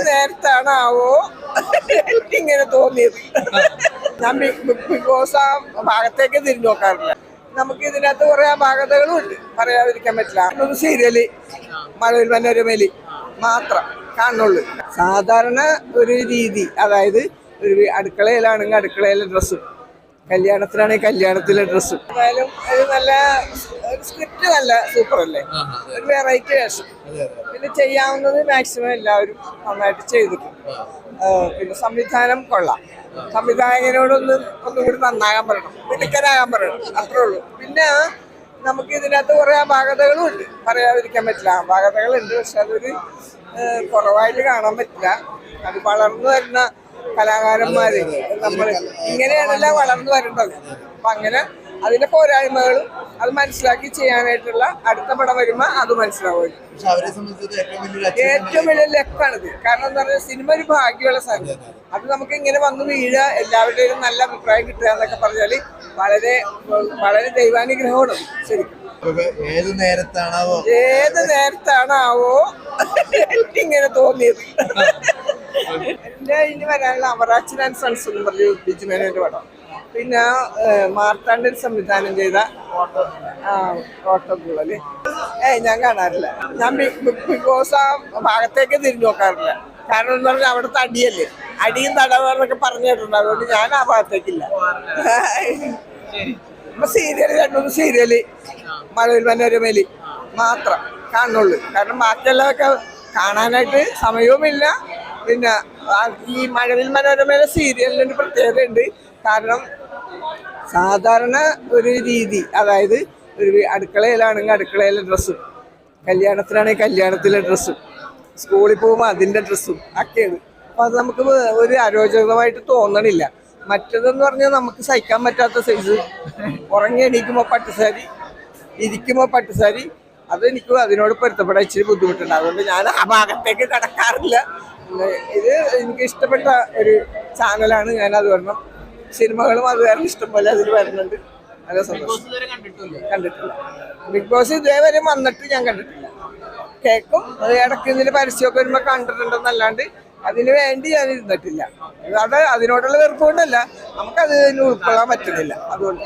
നേരത്താണാവോ ഇങ്ങനെ തോന്നിയത്. ഞാൻ ബിഗ് ബോസ് ആ ഭാഗത്തേക്ക് തിരിഞ്ഞു നോക്കാറില്ല. നമുക്ക് ഇതിനകത്ത് കുറെ അപാകതകളും ഉണ്ട്, പറയാതിരിക്കാൻ പറ്റില്ല. ഒരു സീരിയല് മഴവിൽ മനോരമയില് മാത്രം കാണുന്നുള്ളു. സാധാരണ ഒരു രീതി, അതായത് ഒരു അടുക്കളയിലാണെങ്കിൽ അടുക്കളയിലെ ഡ്രസ്സും, കല്യാണത്തിലാണെങ്കിൽ കല്യാണത്തിലെ ഡ്രസ്സും. എന്തായാലും ഒരു നല്ല സ്ക്രിപ്റ്റ് നല്ല സൂപ്പർ അല്ലേ, ഒരു വെറൈറ്റി വേഷം. പിന്നെ ചെയ്യാവുന്നത് മാക്സിമം എല്ലാവരും നന്നായിട്ട് ചെയ്തിട്ടുണ്ട്. പിന്നെ സംവിധാനം കൊള്ളാം. സംവിധായകനോടൊന്നും കൂടി നന്നാകാൻ പറയണം, മിടുക്കനാകാൻ പറയണം, അത്രേ ഉള്ളൂ. പിന്നെ നമുക്ക് ഇതിനകത്ത് കുറെ അപാകതകളും ഉണ്ട്, പറയാതിരിക്കാൻ പറ്റില്ല. അപാകതകളുണ്ട്, പക്ഷെ അതൊരു കുറവായിട്ട് കാണാൻ പറ്റില്ല. അത് വളർന്നു വരുന്ന കലാകാരന്മാര് നമ്മൾ ഇങ്ങനെയാണല്ലോ വളർന്നു വരേണ്ടത്. അപ്പൊ അങ്ങനെ അതിന്റെ പോരായ്മകളും അത് മനസ്സിലാക്കി ചെയ്യാനായിട്ടുള്ള അടുത്ത പടം വരുമ്പോ അത് മനസ്സിലാവും. ഏറ്റവും വലിയ ലക്കാണിത്. കാരണം എന്താ പറയുക, സിനിമ ഒരു ഭാഗ്യമുള്ള സാധനം. അത് നമുക്ക് ഇങ്ങനെ വന്ന് വീഴുക, എല്ലാവരുടെയും നല്ല അഭിപ്രായം കിട്ടുക എന്നൊക്കെ പറഞ്ഞാല് വളരെ വളരെ ദൈവാനുഗ്രഹമാണ് ശരിക്കും. ഏത് നേരത്താണാവോ ഇങ്ങനെ തോന്നിയത്. എന്റെ ഇനി വരാനുള്ള അവറാച്ചൻ ആൻഡ് സൺസ് എന്ന് പറഞ്ഞു ബിജു മേനോന്റെ പടം. പിന്നെ മാർത്താണ്ഡൻ സംവിധാനം ചെയ്ത ഓട്ടോക്കുള്ളല്ലേ ഞാൻ കാണാറില്ല. ഞാൻ ബിഗ് ബോസ് ആ ഭാഗത്തേക്ക് തിരിഞ്ഞു നോക്കാറില്ല. കാരണം എന്ന് പറഞ്ഞാൽ അവിടുത്തെ അടിയല്ലേ, അടിയും തടവെന്നൊക്കെ പറഞ്ഞു കേട്ടിട്ടുണ്ട്. അതുകൊണ്ട് ഞാൻ ആ ഭാഗത്തേക്കില്ല. സീരിയല് രണ്ടു സീരിയല് മഴവിൽ മനോരമയില് മാത്രം കാണുന്നുള്ളു. കാരണം ബാക്കിയുള്ളതൊക്കെ കാണാനായിട്ട് സമയവുമില്ല. പിന്നെ ഈ മഴവിൽ മനോരമയിലെ സീരിയലിനൊരു പ്രത്യേകത ഉണ്ട്. കാരണം സാധാരണ ഒരു രീതി, അതായത് ഒരു അടുക്കളയിലാണെങ്കിൽ അടുക്കളയിലെ ഡ്രസ്സും, കല്യാണത്തിലാണെങ്കിൽ കല്യാണത്തിലെ ഡ്രസ്സും, സ്കൂളിൽ പോകുമ്പോൾ അതിൻ്റെ ഡ്രസ്സും ഒക്കെയാണ്. അപ്പം അത് നമുക്ക് ഒരു അരോചകമായിട്ട് തോന്നണില്ല. മറ്റേതെന്ന് പറഞ്ഞാൽ നമുക്ക് സഹിക്കാൻ പറ്റാത്ത സൈസ്, ഉറങ്ങി എണീക്കുമ്പോൾ പട്ടുസാരി, ഇരിക്കുമ്പോൾ പട്ടുസാരി, അതെനിക്ക് അതിനോട് പൊരുത്തപ്പെടാൻ ഇച്ചിരി ബുദ്ധിമുട്ടുണ്ട്. അതുകൊണ്ട് ഞാൻ ആ ഭാഗത്തേക്ക് കടക്കാറില്ല. ഇത് എനിക്ക് ഇഷ്ടപ്പെട്ട ഒരു ചാനലാണ്. ഞാനത് വരണം, സിനിമകളും അത് കാരണം ഇഷ്ടം പോലെ അതിൽ വരുന്നുണ്ട്. നല്ല സന്തോഷം. കണ്ടിട്ടില്ല ബിഗ് ബോസ് ഇതേവരെ വന്നിട്ട് ഞാൻ കണ്ടിട്ടില്ല. കേൾക്കും, അത് ഇടയ്ക്ക് ഇതിന് പരസ്യമൊക്കെ വരുമ്പോൾ കണ്ടിട്ടുണ്ടെന്നല്ലാണ്ട് അതിന് വേണ്ടി ഞാൻ ഇരുന്നിട്ടില്ല. അത് അതിനോടുള്ള വെറുപ്പ് കൊണ്ടല്ല, നമുക്കത് ഉൾക്കൊള്ളാൻ പറ്റുന്നില്ല. അതുകൊണ്ട്